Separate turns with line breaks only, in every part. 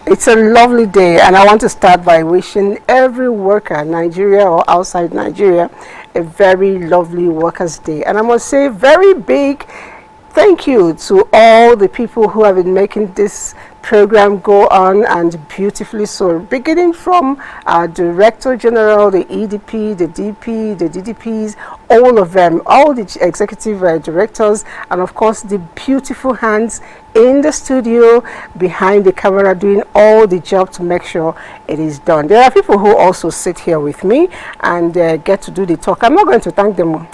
It's a lovely day, and I want to start by wishing every worker, Nigeria or outside Nigeria, a very lovely Workers' Day. And I must say, very big thank you to all the people who have been making this program go on and beautifully so, beginning from our Director General, the EDP, the DP, the DDPs, all of them, all the executive directors, and of course the beautiful hands in the studio, behind the camera, doing all the job to make sure it is done. There are people who also sit here with me and get to do the talk. I'm not going to thank them.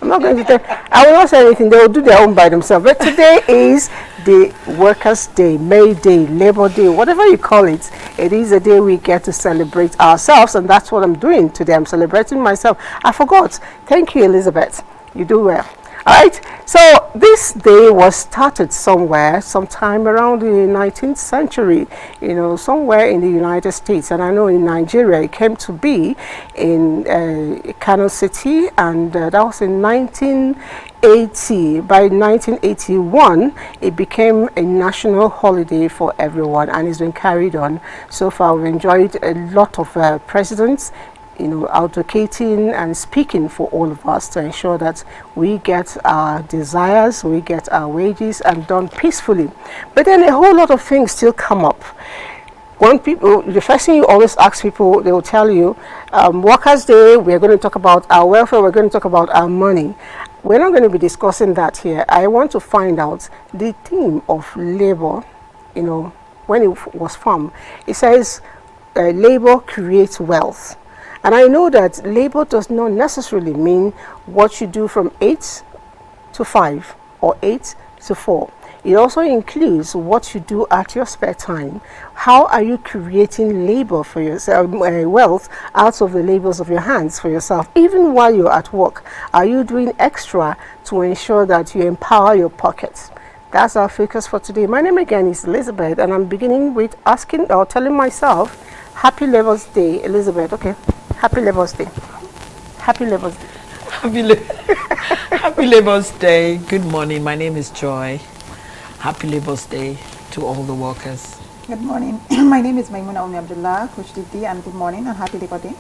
I'm not going to tell. I will not say anything. They will do their own by themselves. But today is the Workers' Day, May Day, Labor Day, whatever you call it. It is a day we get to celebrate ourselves, and that's what I'm doing today. I'm celebrating myself. I forgot. Thank you, Elizabeth. You do well. All right, so this day was started somewhere, sometime around the 19th century, somewhere in the United States. And I know in Nigeria it came to be in Kano City, and that was in 1980. By 1981, it became a national holiday for everyone, and it's been carried on. So far, we've enjoyed a lot of presidents advocating and speaking for all of us to ensure that we get our desires, we get our wages, and done peacefully. But then a whole lot of things still come up. The first thing you always ask people, they will tell you, Workers' Day, we're going to talk about our welfare, we're going to talk about our money. We're not going to be discussing that here. I want to find out the theme of labor, when it was formed. It says, labor creates wealth. And I know that labor does not necessarily mean what you do from 8 to 5 or 8 to 4. It also includes what you do at your spare time. How are you creating labor for yourself, wealth out of the labors of your hands for yourself, even while you're at work? Are you doing extra to ensure that you empower your pockets? That's our focus for today. My name again is Elizabeth, and I'm beginning with asking or telling myself, Happy Labor's Day, Elizabeth. Okay. Happy Labour's Day. Happy Labour's Day.
Happy Labour's Day. Good morning. My name is Joy. Happy Labour's Day to all the workers.
Good morning. My name is Maimuna Umi Abdullah, Coach Didi, and good morning and happy Labour Day.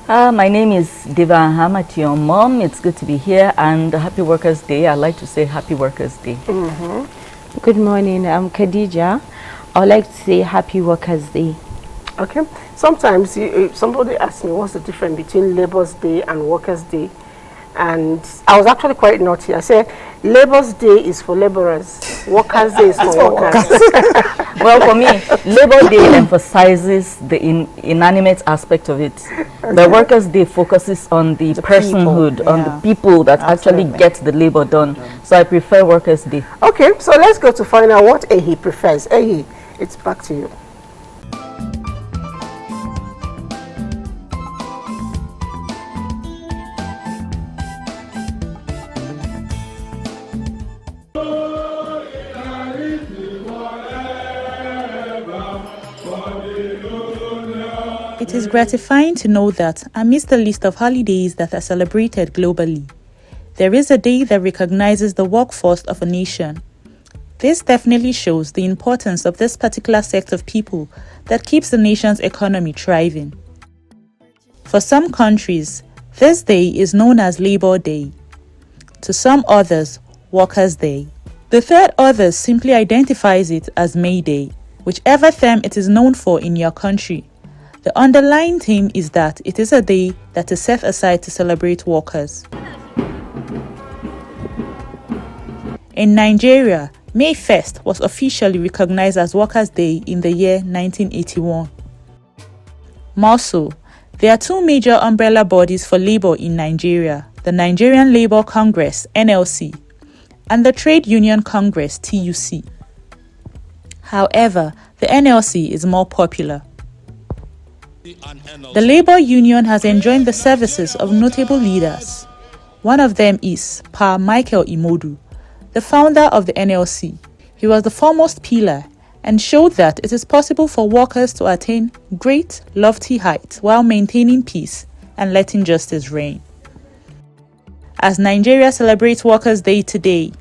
My name is Deva Ahmad, your mom. It's good to be here, and happy Workers' Day. I'd like to say happy Workers' Day.
Good morning. I'm Khadija. I'd like to say happy Workers' Day.
Okay. Sometimes somebody asks me what's the difference between Labour's Day and Workers' Day, and I was actually quite naughty. I said Labour's Day is for labourers, Workers' Day is for workers.
Well, for me, Labour Day emphasizes the inanimate aspect of it. The Workers' Day focuses on the personhood, on the people that actually get the labor done. So I prefer Workers' Day.
Okay, so let's go to find out what Ehi prefers. Ehi, it's back to you.
It is gratifying to know that, amidst the list of holidays that are celebrated globally, there is a day that recognizes the workforce of a nation. This definitely shows the importance of this particular sect of people that keeps the nation's economy thriving. For some countries, this day is known as Labor Day. To some others, Workers' Day. The third others simply identifies it as May Day, whichever term it is known for in your country. The underlying theme is that it is a day that is set aside to celebrate workers. In Nigeria, May 1st was officially recognized as Workers' Day in the year 1981. More so, there are two major umbrella bodies for labor in Nigeria, the Nigerian Labour Congress (NLC) and the Trade Union Congress (TUC). However, the NLC is more popular. The labor union has enjoyed the services of notable leaders. One of them is Pa Michael Imodu, the founder of the NLC. He was the foremost pillar and showed that it is possible for workers to attain great, lofty heights while maintaining peace and letting justice reign. As Nigeria celebrates Workers' Day today,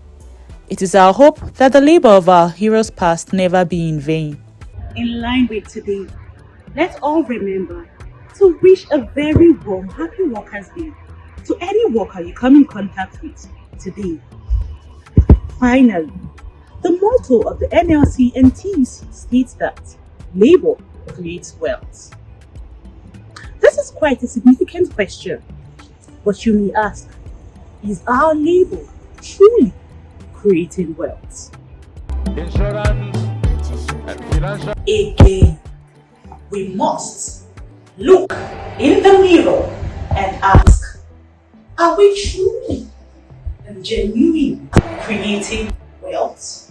it is our hope that the labor of our heroes past never be in vain.
In line with today, let's all remember to wish a very warm Happy Workers' Day to any worker you come in contact with today. Finally, the motto of the NLC and TUC states that labor creates wealth. This is quite a significant question, but you may ask, is our labor truly creating wealth?
Insurance and financial.
Again, we must look in the mirror and ask, are we truly and genuinely creating wealth?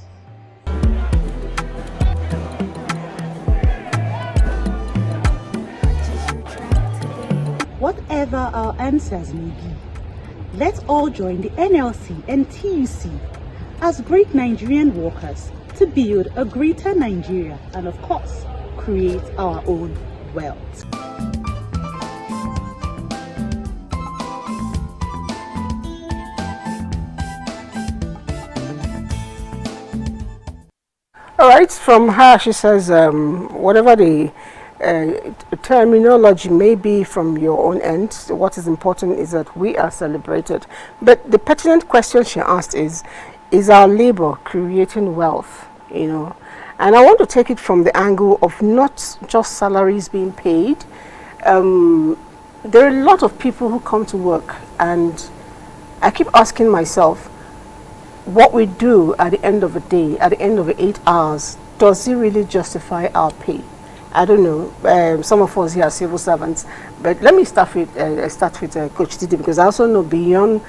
Whatever our answers may be, let's all join the NLC and TUC as great Nigerian workers to build a greater Nigeria and, of course, create our own wealth.
All right, from her, she says, whatever the terminology may be from your own end, what is important is that we are celebrated. But the pertinent question she asked is our labor creating wealth, you know? And I want to take it from the angle of not just salaries being paid. There are a lot of people who come to work, and I keep asking myself, what we do at the end of the day, at the end of the 8 hours, does it really justify our pay? I don't know. Some of us here are civil servants, but let me start with Coach Titi, because I also know beyond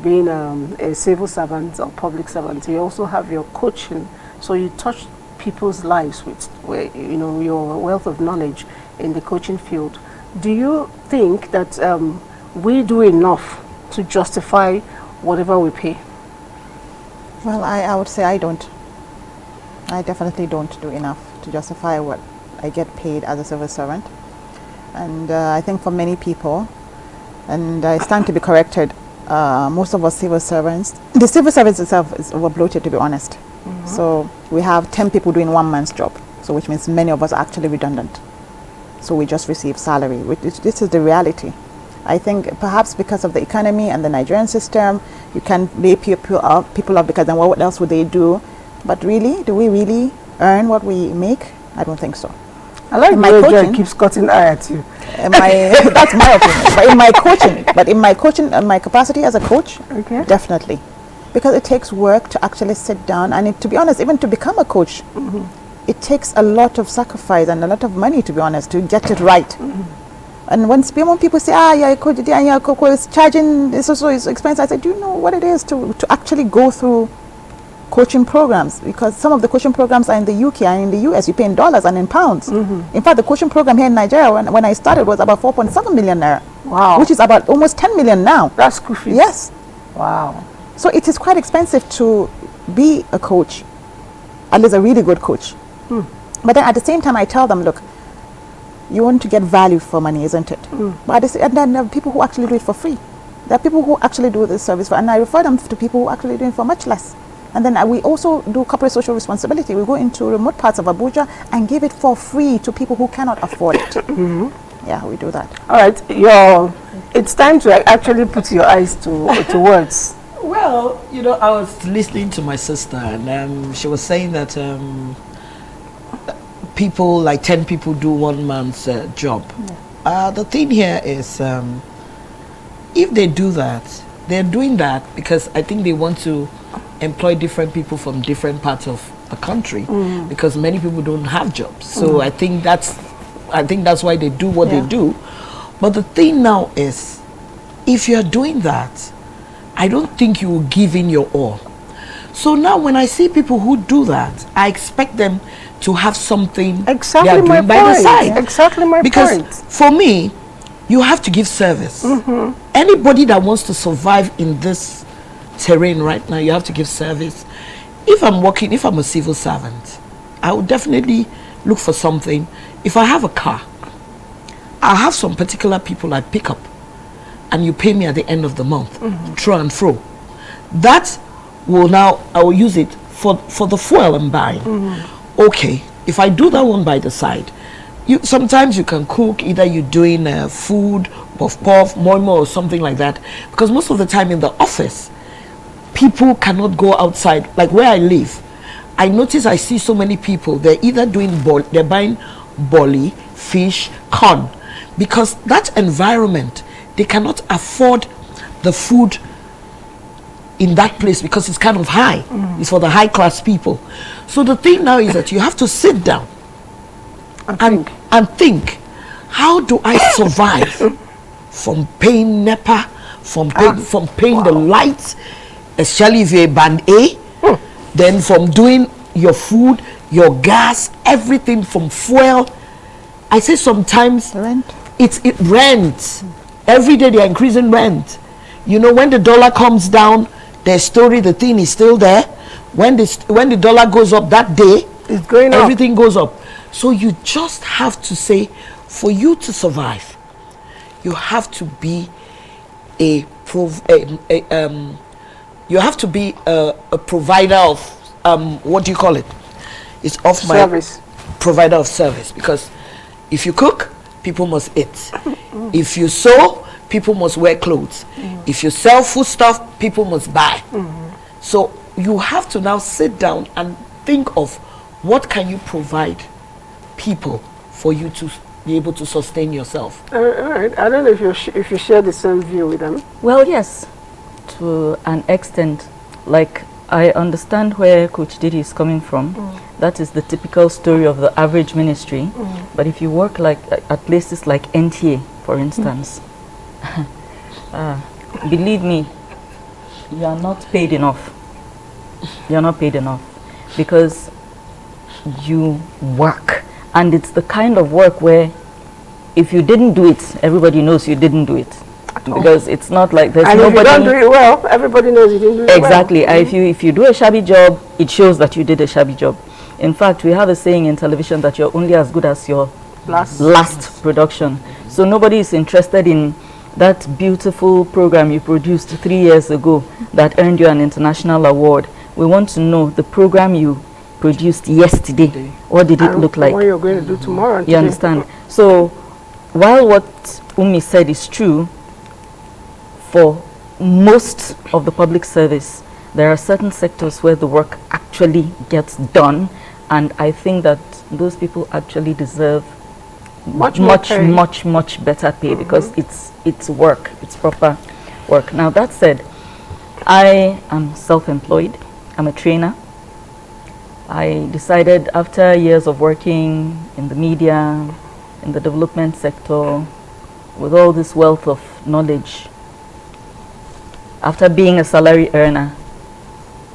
being a civil servant or public servant, you also have your coaching. So you touch people's lives with your wealth of knowledge in the coaching field. Do you think that we do enough to justify whatever we pay?
Well, I would say I don't. I definitely don't do enough to justify what I get paid as a civil servant. And I think for many people, and I stand to be corrected, most of us civil servants, the civil service itself is overbloated, to be honest. Mm-hmm. So we have 10 people doing one man's job, so which means many of us are actually redundant. So we just receive salary. This is the reality. I think perhaps because of the economy and the Nigerian system, you can lay people up because then what else would they do? But really, do we really earn what we make? I don't think so.
I like my coaching keeps cutting eye at you.
That's my opinion. But in my coaching, my capacity as a coach, okay, definitely, because it takes work to actually sit down and to be honest, even to become a coach, mm-hmm, it takes a lot of sacrifice and a lot of money, to be honest, to get it right. Mm-hmm. And when people say, yeah, coach, yeah, coach is charging, it's also expensive, I said, do you know what it is to actually go through coaching programs? Because some of the coaching programs are in the UK and in the US, you pay in dollars and in pounds. Mm-hmm. In fact, the coaching program here in Nigeria, when I started, was about 4.7 million naira.
Wow.
Which is about almost 10 million now.
That's school fees.
Yes.
Wow.
So it is quite expensive to be a coach, at least a really good coach. Mm. But then at the same time, I tell them, look, you want to get value for money, isn't it? Mm. But and then there are people who actually do it for free. There are people who actually do this service for, and I refer them to people who actually do it for much less. And then we also do corporate social responsibility. We go into remote parts of Abuja and give it for free to people who cannot afford it. Mm-hmm. Yeah, we do that.
All right, it's time to actually put your eyes to words.
Well, I was listening to my sister, and she was saying that people, like 10 people, do one man's job. Yeah. The thing here is, if they do that, they're doing that because I think they want to employ different people from different parts of the country, because many people don't have jobs. So I think that's why they do what they do. But the thing now is, if you're doing that, I don't think you will give in your all. So now when I see people who do that, I expect them to have something
exactly my point. By the side. Exactly my point.
Because for me, you have to give service. Mm-hmm. Anybody that wants to survive in this terrain right now, you have to give service. If I'm a civil servant, I would definitely look for something. If I have a car, I have some particular people I pick up, and you pay me at the end of the month, through and fro. That will I will use it for the fuel I'm buying. Okay, if I do that one by the side, sometimes you can cook, either you're doing food, puff, moi moi or something like that, because most of the time in the office, people cannot go outside. Like where I live, I notice I see so many people, they're either doing they're buying bolly, fish, corn, because that environment, they cannot afford the food in that place because it's kind of high. It's for the high class people. So the thing now is that you have to sit down and think, how do I survive from paying NEPA, from paying the lights, especially if you're a band A, then from doing your food, your gas, everything, from fuel. I say sometimes
Rent.
It's rent. Every day they are increasing rent. You know, when the dollar comes down, their story, the thing is still there. When the dollar goes up that day,
it's going up.
Everything goes up. So you just have to say, for you to survive, you have to be a provider of what do you call it? It's off my
service.
Provider of service, because if you cook, people must eat. If you sew, people must wear clothes. If you sell food stuff, people must buy. So you have to now sit down and think of what can you provide people for you to be able to sustain yourself.
All right. I don't know if you share the same view with them.
Well, yes, to an extent. Like, I understand where Coach Didi is coming from. That is the typical story of the average ministry. But if you work like at places like NTA, for instance, believe me, you are not paid enough. You are not paid enough because you work, and it's the kind of work where if you didn't do it, everybody knows you didn't do it. Because it's not like there's
and
nobody.
if you don't do it well, everybody knows you didn't do it
exactly.
well.
If you do a shabby job, it shows that you did a shabby job. In fact, we have a saying in television that you're only as good as your last production. So nobody is interested in that beautiful program you produced 3 years ago that earned you an international award. We want to know the program you produced yesterday. What did it look like?
What you're going to do tomorrow.
You understand? So while what Umi said is true, for most of the public service, there are certain sectors where the work actually gets done, and I think that those people actually deserve much better pay because it's work, it's proper work. Now that said, I am self-employed. I'm a trainer. I decided after years of working in the media, in the development sector, with all this wealth of knowledge, after being a salary earner,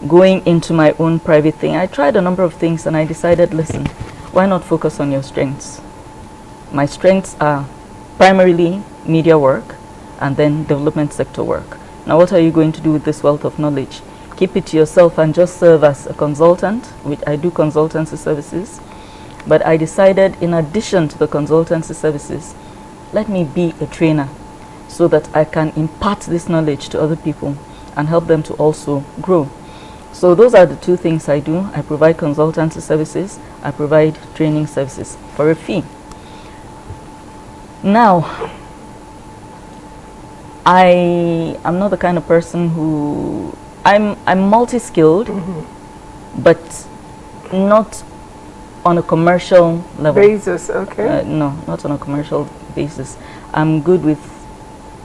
going into my own private thing, I tried a number of things and I decided, listen, why not focus on your strengths? My strengths are primarily media work and then development sector work. Now what are you going to do with this wealth of knowledge? Keep it to yourself and just serve as a consultant, which I do consultancy services. But I decided, in addition to the consultancy services, let me be a trainer so that I can impart this knowledge to other people and help them to also grow. So those are the two things I do. I provide consultancy services, I provide training services for a fee. Now, I am not the kind of person who, I'm multi-skilled, but not on a commercial level.
Basis, okay.
No, not on a commercial basis. I'm good with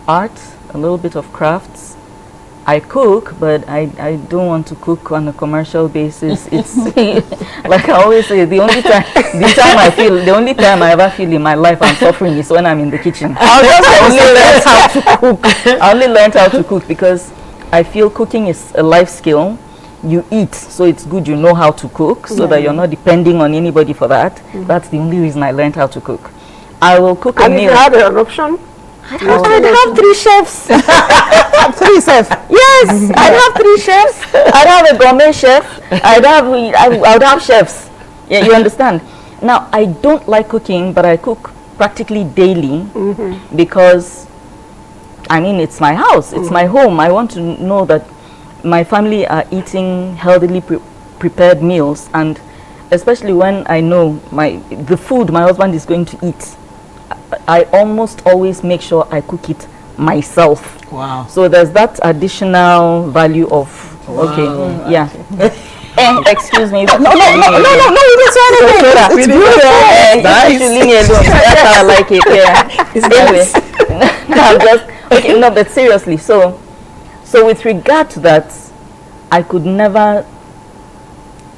art, a little bit of crafts. I cook, but I don't want to cook on a commercial basis. It's like I always say, the only time I ever feel in my life I'm suffering is when I'm in the kitchen. I only learned how to cook because I feel cooking is a life skill. You eat, so it's good you know how to cook, so that you're not depending on anybody for that. That's the only reason I learned how to cook. I will cook a meal.
And if you had an option?
I'd have 3 chefs.
3 chefs?
Yes, I'd have 3 chefs. I'd have a gourmet chef. I would have chefs. Yeah, you understand? Now, I don't like cooking, but I cook practically daily because, I mean, it's my house. It's my home. I want to know that my family are eating healthily prepared meals, and especially when I know the food my husband is going to eat, I almost always make sure I cook it myself.
Wow.
So there's that additional value of okay, yeah. Excuse me. No, you didn't say anything. It's good.
Nice.
You leave me alone. That's how I like it. Yeah. Anyway, I'm just okay. No, but seriously. So with regard to that, I could never.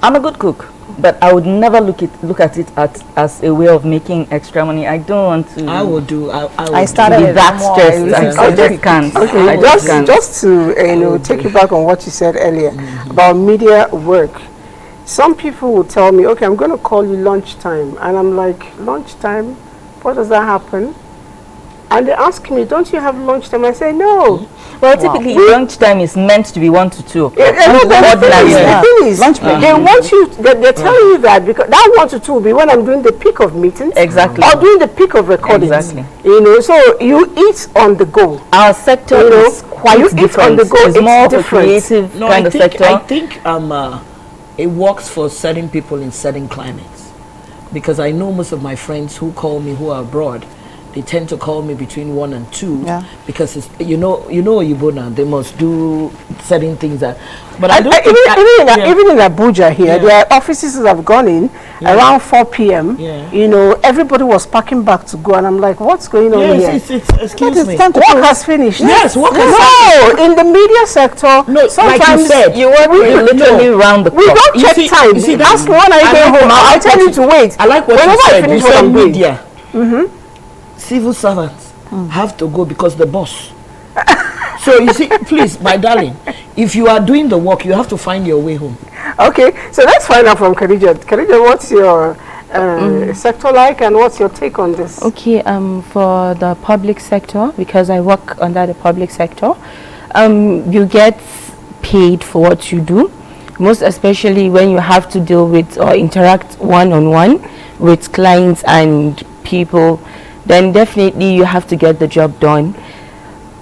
I'm a good cook, but I would never look at it as a way of making extra money. I don't want to.
I would do.
I started
be
with
that
more.
stressed. I just can't.
Okay,
I just can't.
just to take you back on what you said earlier about media work. Some people will tell me, okay, I'm going to call you lunchtime, and I'm like, lunchtime? What does that happen? And they ask me, don't you have lunchtime? I say, no.
Well, typically lunchtime is meant to be 1 to 2 o'clock.
The thing is, they want you, they're telling you that because that 1 to 2 will be when I'm doing the peak of meetings.
Exactly.
Or doing the peak of recordings.
Exactly.
You know, so you eat on the go.
Our sector is quite different.
On the go,
it's more of a
different.
creative kind of sector.
I think it works for certain people in certain climates, because I know most of my friends who call me who are abroad, they tend to call me between 1 and 2 because it's, you know Ibona, they must do certain things that. But I don't
even in Abuja here, their offices have gone in around 4 p.m. You know, everybody was packing back to go, and I'm like, what's going on here?
Excuse me.
Work has finished.
Yes, work has finished.
No, in the media sector, sometimes
like you said,
you work literally round the clock.
We don't check time. That's when I get home. I tell you to wait.
I like what
whenever
you said.
I finish
You
what
said
I'm doing.
media. Civil servants have to go because the boss. So you see, please, my darling, if you are doing the work, you have to find your way home.
Okay, so let's find out from Khadija. Khadija, what's your sector like, and what's your take on this?
Okay, for the public sector, because I work under the public sector, you get paid for what you do, most especially when you have to deal with or interact one-on-one with clients and people. Then definitely you have to get the job done,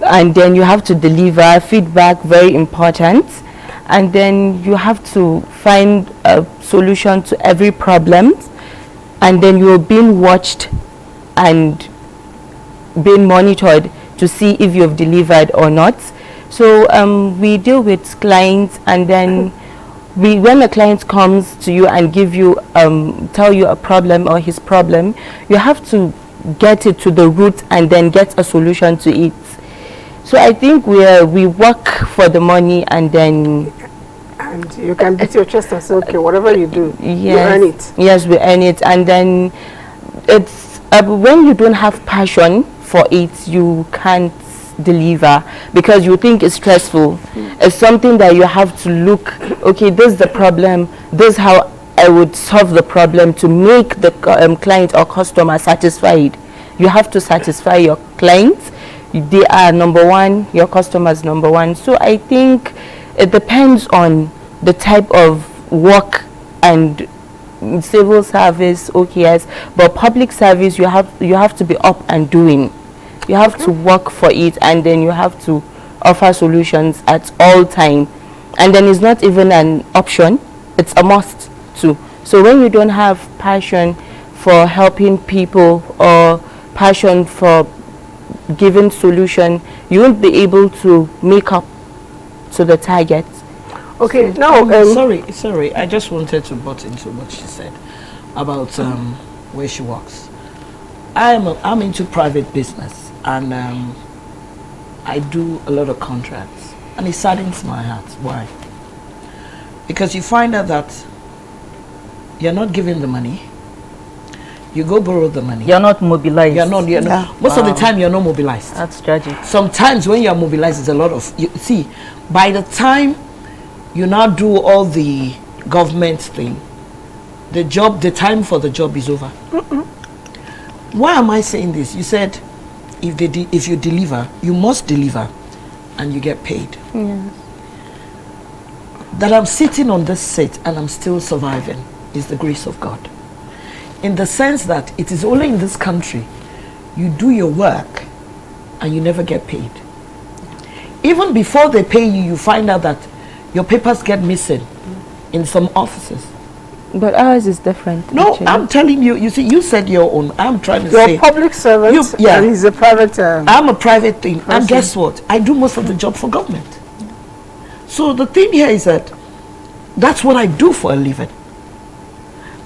and then you have to deliver feedback, very important, and then you have to find a solution to every problem, and then you're being watched and being monitored to see if you've delivered or not. So we deal with clients, and then when a client comes to you and tell you a problem or his problem, you have to get it to the root and then get a solution to it. So I think we work for the money, and then
you can beat your chest and say, okay, whatever you do, you earn it.
Yes, we earn it, and then it's when you don't have passion for it, you can't deliver because you think it's stressful. It's something that you have to look, okay, this is the problem, this is how I would solve the problem to make the client or customer satisfied. You have to satisfy your clients. They are number one, your customers number one. So I think it depends on the type of work, and civil service, okay, yes, but public service, you have to be up and doing. You have to work for it, and then you have to offer solutions at all time. And then it's not even an option, it's a must too. So when you don't have passion for helping people or passion for giving solution, you won't be able to make up to the target.
Okay, now
sorry, I just wanted to butt into what she said about where she works. I'm into private business, and I do a lot of contracts, and it saddens my heart. Why? Because you find out that you're not giving the money. You go borrow the money.
You're not mobilized.
You're not. Most of the time, you're not mobilized.
That's tragic.
Sometimes when you're mobilized, it's a lot of. See, by the time you now do all the government thing, the time for the job is over. Why am I saying this? You said, if you deliver, you must deliver, and you get paid.
Yes.
That I'm sitting on this seat and I'm still surviving is the grace of God. In the sense that it is only in this country you do your work and you never get paid. Even before they pay you, you find out that your papers get missing in some offices.
But ours is different.
No,
actually.
I'm telling you. You see, you said your own. I'm trying to
You're
say
a public servant, and he's a private.
I'm a private thing, and guess what? I do most of the job for government. So the thing here is that that's what I do for a living,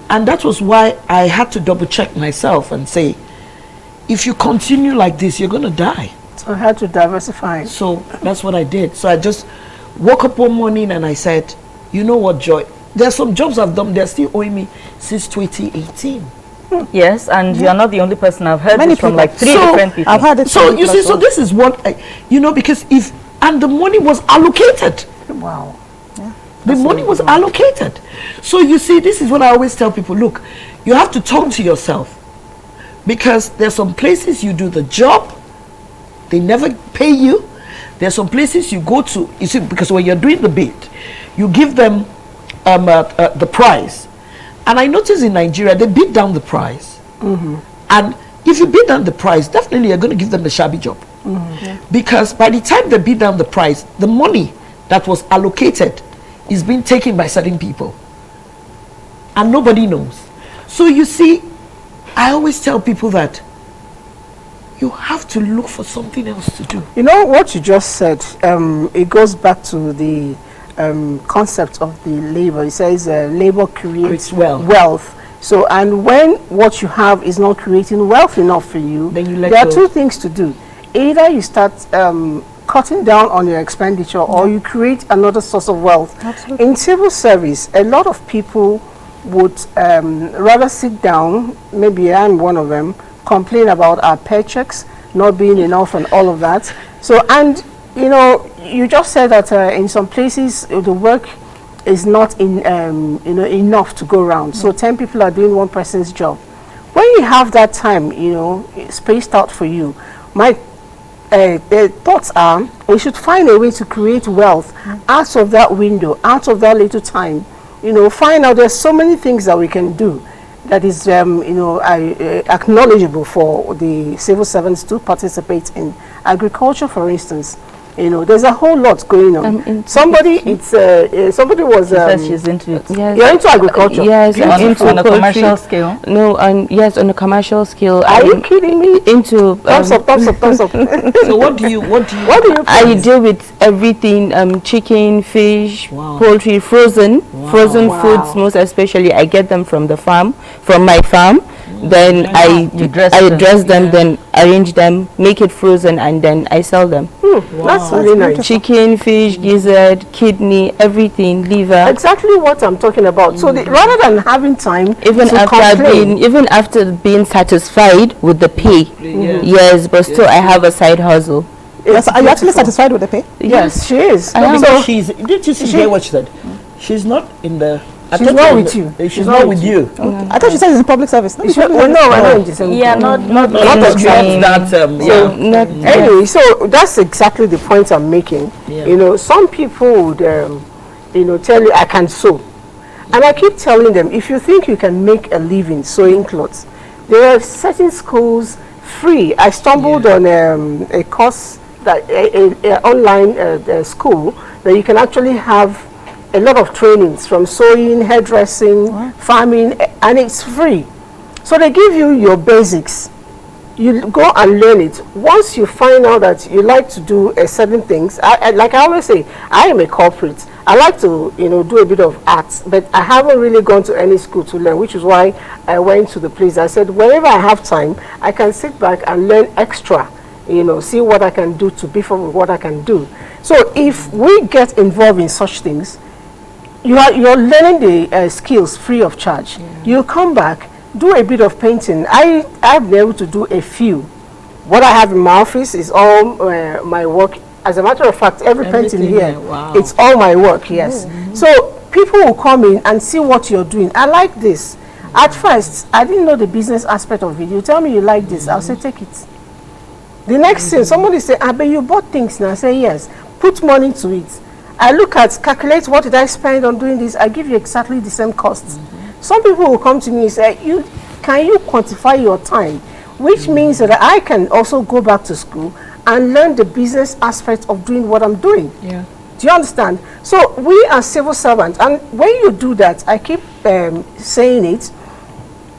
and that was why I had to double check myself and say, if you continue like this, you're gonna die.
So I had to diversify.
So that's what I did. So I just woke up one morning and I said, you know what, Joy? There's some jobs I've done, they're still owing me since 2018.
Yes, and you're not the only person. I've heard
Many
this from
people.
like 3 different people.
I've had it.
So you see, so this is what, because and the money was allocated.
Wow.
The money was allocated. So you see, this is what I always tell people, look, you have to talk to yourself. Because there's some places you do the job, they never pay you. There's some places you go to, you see, because when you're doing the bid, you give them the price. And I noticed in Nigeria, they bid down the price. And if you bid down the price, definitely you're going to give them the shabby job. Because by the time they bid down the price, the money that was allocated is being taken by certain people. And nobody knows. So you see, I always tell people that you have to look for something else to do.
You know what you just said, it goes back to the concept of the labor. It says labor creates wealth. So, and when what you have is not creating wealth enough for you,
then you let
there
go.
are two things to do. Either you start cutting down on your expenditure, or you create another source of wealth.
Absolutely.
In civil service, a lot of people would rather sit down, maybe I'm one of them, complain about our paychecks not being enough and all of that. So, and you know, you just said that in some places the work is not enough to go around. So 10 people are doing one person's job. When you have that time, spaced out for you, the thoughts are we should find a way to create wealth out of that window, out of that little time. Find out there's so many things that we can do that is acknowledgeable for the civil servants to participate in. Agriculture, for instance, there's a whole lot going on. Somebody was
she's into it.
Yes.
You're into agriculture.
Yes,
on a commercial scale.
No, yes, on a commercial scale.
Are you kidding me?
Into
thumbs up.
So what do you
I deal with everything, chicken, fish, poultry, frozen foods, most especially. I get them from my farm. Then I dress them, then arrange them, make it frozen, and then I sell them.
That's really nice.
Chicken, fish, gizzard, kidney, everything, liver.
Exactly what I'm talking about. So rather than having time,
even after being satisfied with the pay, yes, but still I have a side hustle.
Yes, are you actually satisfied with the pay?
Yes, she is.
Did you hear what she said? She's not in the.
She's not with you.
She's not with you.
I thought she said it's in public service.
No, we're not in the same.
Yeah, not
Anyway, so that's exactly the point I'm making. Some people would, tell you I can sew, and I keep telling them, if you think you can make a living sewing clothes, there are certain schools free. I stumbled on a course that a online school that you can actually have a lot of trainings from sewing, hairdressing, farming, and it's free. So they give you your basics. You go and learn it. Once you find out that you like to do certain things, like I always say, I am a corporate. I like to, do a bit of art, but I haven't really gone to any school to learn, which is why I went to the place. I said, whenever I have time, I can sit back and learn extra, see what I can do to beef up with what I can do. So if we get involved in such things, you're learning the skills free of charge. You come back, do a bit of painting. I've been able to do a few. What I have in my office is all my work. As a matter of fact, everything painting here, it's all my work, yes. So people will come in and see what you're doing. I like this. At first, I didn't know the business aspect of it. You tell me you like this, I'll say take it. The next thing, somebody say, but you bought things now. I say yes, put money to it. I look at, calculate what did I spend on doing this. I give you exactly the same costs. Some people will come to me and say, can you quantify your time? Which means that I can also go back to school and learn the business aspect of doing what I'm doing. Do you understand? So we are civil servants, and when you do that, I keep saying it,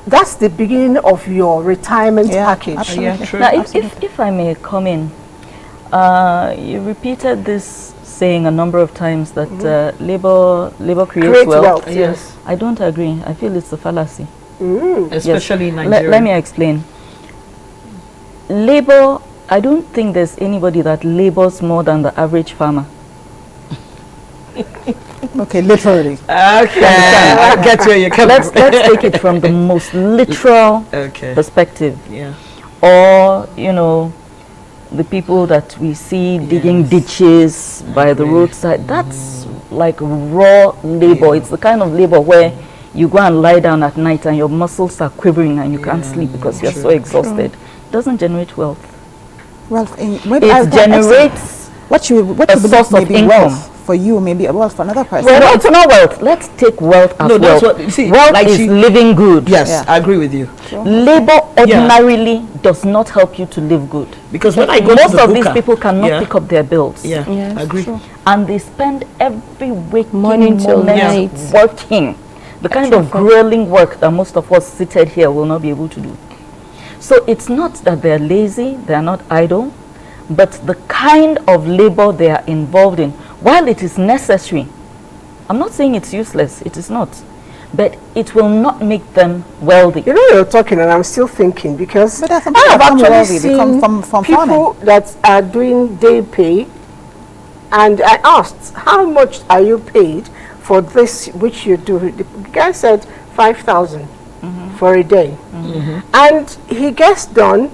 that's the beginning of your retirement package.
Absolutely.
True.
Now, if I may come in, you repeated this saying a number of times that labor creates wealth.
Yes.
I don't agree. I feel it's a fallacy.
Especially in Nigeria.
Let me explain. Labor, I don't think there's anybody that labors more than the average farmer.
Okay, literally.
Okay, I get where you're coming
Let's take it from the most literal perspective.
Yeah.
Or, you know, the people that we see digging ditches by the roadside. That's like raw labor. It's the kind of labor where you go and lie down at night and your muscles are quivering and you can't sleep because you're so exhausted. It doesn't generate wealth.
Well,
it generates
what you
source
believe
of
maybe
income.
wealth for you, maybe wealth for another person.
Well, no, it's not wealth. Let's take wealth as
No, that's
wealth.
what, see,
wealth
like
is living good.
Yes, I agree with you.
Labor ordinarily does not help you to live good.
Because when I go to
most
the
of these
buka,
people cannot pick up their bills.
Yeah, I agree.
And they spend every waking
Morning till
moment
night.
working. The kind of grueling work that most of us seated here will not be able to do. So it's not that they're lazy, they're not idle, but the kind of labor they are involved in, while it is necessary, I'm not saying it's useless, it is not, but it will not make them wealthy.
You know, you're talking and I'm still thinking, because
But that's
I have actually seen
from
people that are doing day pay, and I asked, how much are you paid for this which you do? The guy said 5,000 for a day. And he gets done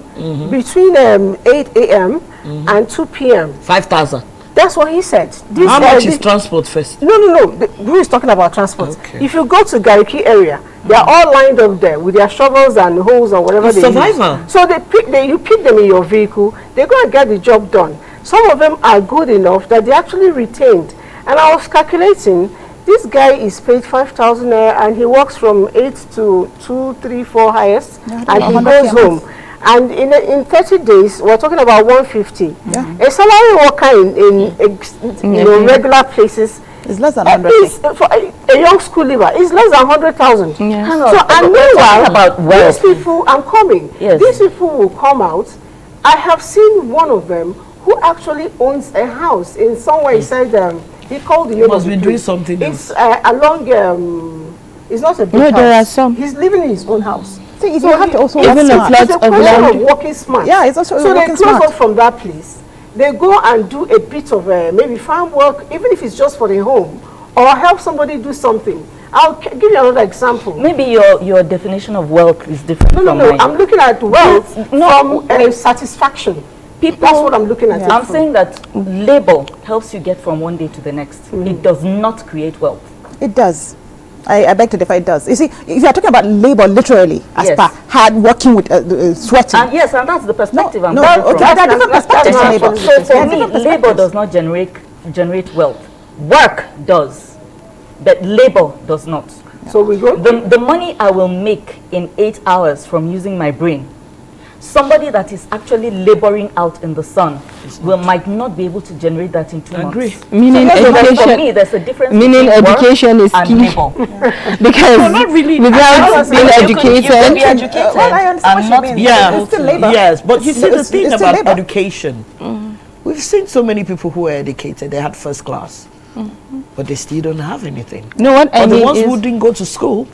between 8 a.m. and 2 p.m.
5,000.
That's what he said. This,
How much is transport first?
No. Who is talking about transport?
Okay.
If you go to Gariki area, they are all lined up there with their shovels and hoes and whatever they
survival.
use. So you pick them in your vehicle, they go and get the job done. Some of them are good enough that they actually retained. And I was calculating, this guy is paid 5,000 naira and he works from 8 to 2, 3, 4 highest, and he goes home. And in 30 days, we're talking about 150. A salary worker in regular places
is less than 100.
For a young school leaver, is less than 100,000. So, and meanwhile, these people, I'm coming. These people will come out. I have seen one of them who actually owns a house in somewhere. He said he called the.
He must be doing something else.
It's along. It's not a big house.
There are some.
He's living in his own house.
See, if you have to also
even a plot of land.
Working smart.
Yeah, it's also
so they
working
close
smart.
up from that place. They go and do a bit of maybe farm work, even if it's just for the home, or help somebody do something. I'll give you another example.
Maybe your definition of wealth is different from mine.
I'm looking at wealth from satisfaction.
People,
that's what I'm looking at.
I'm saying that labor helps you get from one day to the next. It does not create wealth.
It does. I beg to differ, it does. You see, if you are talking about labor literally, as per hard working with sweating.
Yes, and that's the perspective I'm
coming
from.
There are different perspectives on labor.
So for me, labor does not generate wealth. Work does, but labor does not.
So we go.
The money I will make in 8 hours from using my brain, somebody that is actually laboring out in the sun might not be able to generate that in 2 months.
Meaning education.
For me, there's a difference.
Meaning education is key. Because
not really.
Without being educated,
you can be educated
well, I understand what you mean.
Yeah,
it's still labor.
Yes, but you see the thing
it's
about
labor.
education. We've seen so many people who are educated, they had first class, but they still don't have anything.
No, what I
But the
mean
ones
is
who didn't go to school,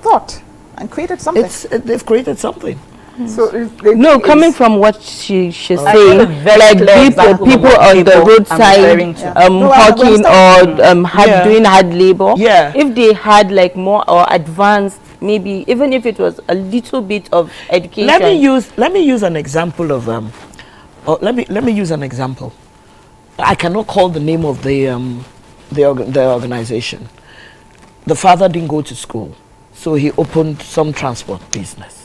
thought and created something.
they've created something.
So
no, coming from what she's
I
saying,
have a very
like
clear example of
people
what
on the
people I'm
roadside
referring to.
hawking or doing hard labor,
Yeah.
if they had like more or advanced, maybe even if it was a little bit of education.
Let me use an example of let me use an example. I cannot call the name of the organization. The father didn't go to school, so he opened some transport business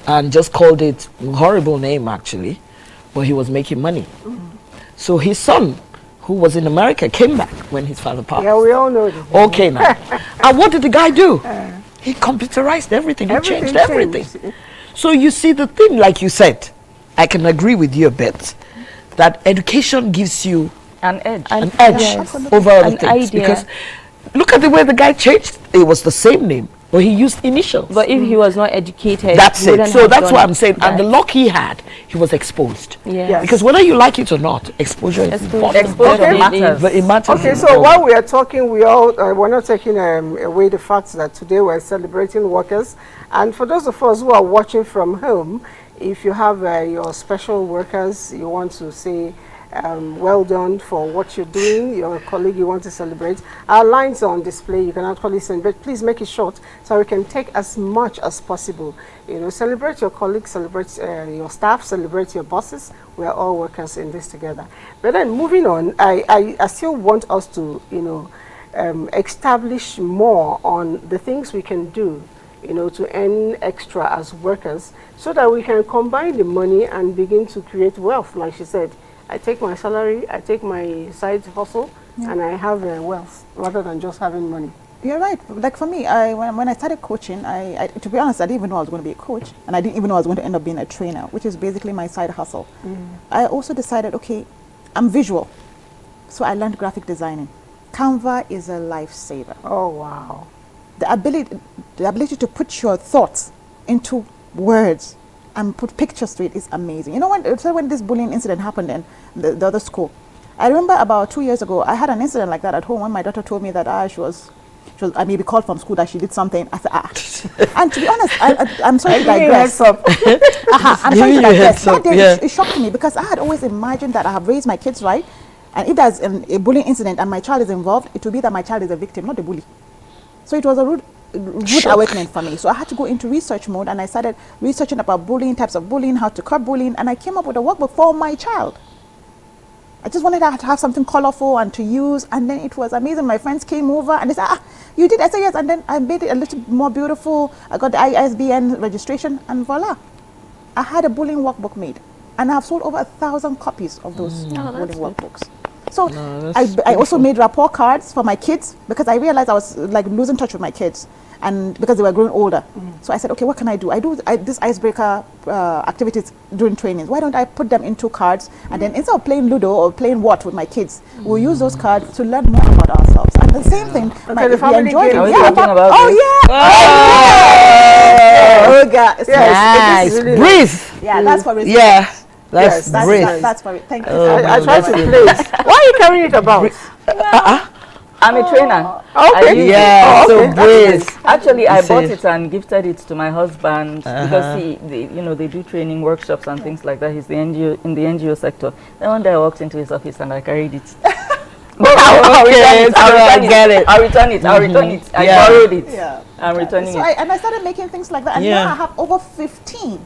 and just called it a horrible name actually, but he was making money. So his son, who was in America, came back when his father passed.
Yeah, we all know this.
Okay now. And what did the guy do? He computerized everything. He changed everything. So you see the thing, like you said, I can agree with you a bit, that education gives you
An edge.
An edge
Yes.
over other
An
things.
idea.
Because look at the way the guy changed. It was the same name, but he used initials.
But if he was not educated,
That's
he
it.
wouldn't
So
have
that's
done
what I'm saying. And the
that.
luck he had, he was exposed.
Yeah.
Because whether you like it or not, exposure is important.
Exposure
Okay.
matters.
But it matters.
Okay, so while we are talking, we're not taking away the fact that today we're celebrating workers. And for those of us who are watching from home, if you have your special workers, you want to say well done for what you're doing, your colleague you want to celebrate, our lines are on display. You can actually send, but please make it short so we can take as much as possible. You know, celebrate your colleagues, celebrate your staff, celebrate your bosses. We are all workers in this together. But then moving on, I still want us to, you know, establish more on the things we can do, you know, to earn extra as workers, so that we can combine the money and begin to create wealth. Like she said, I take my salary, I take my side hustle, and I have wealth rather than just having money.
You're right. Like for me, when I started coaching, I to be honest, I didn't even know I was going to be a coach, and I didn't even know I was going to end up being a trainer, which is basically my side hustle. I also decided, okay, I'm visual, so I learned graphic designing. Canva is a lifesaver.
Oh, wow.
The ability to put your thoughts into words and put pictures to it is amazing. You know, when this bullying incident happened in the other school, I remember about 2 years ago, I had an incident like that at home when my daughter told me that I may be called from school that she did something. I said, and to be honest, I'm sorry to digress. I'm sorry to digress. That day, it shocked me because I had always imagined that I have raised my kids right, and if there's a bullying incident and my child is involved, it will be that my child is a victim, not the bully. So it was a rude awakening for me. So I had to go into research mode, and I started researching about bullying, types of bullying, how to curb bullying, and I came up with a workbook for my child. I just wanted to have something colorful and to use, and then it was amazing. My friends came over and they said, you did? I said, yes, and then I made it a little more beautiful. I got the ISBN registration, and voila. I had a bullying workbook made, and I've sold over 1,000 copies of those bullying workbooks. So I also made rapport cards for my kids because I realized I was like losing touch with my kids, and because they were growing older. So I said, okay, what can I do? I do this icebreaker activities during trainings. Why don't I put them into cards, and then instead of playing Ludo or playing what with my kids, we'll use those cards to learn more about ourselves. And the same thing, we enjoy it. Oh God!
Nice. Breathe.
Yeah, that's for resilience.
Yeah.
That's for it. Thank you.
I try to place. Why are you carrying it about?
I'm a trainer.
Okay.
Yeah. So breathe.
Actually, I bought it and gifted it to my husband because they do training workshops and things like that. He's in the NGO sector. Then one day I walked into his office and I carried it. I'll return it. I borrowed it. Yeah. I'm returning it.
I started making things like that, and now I have over 15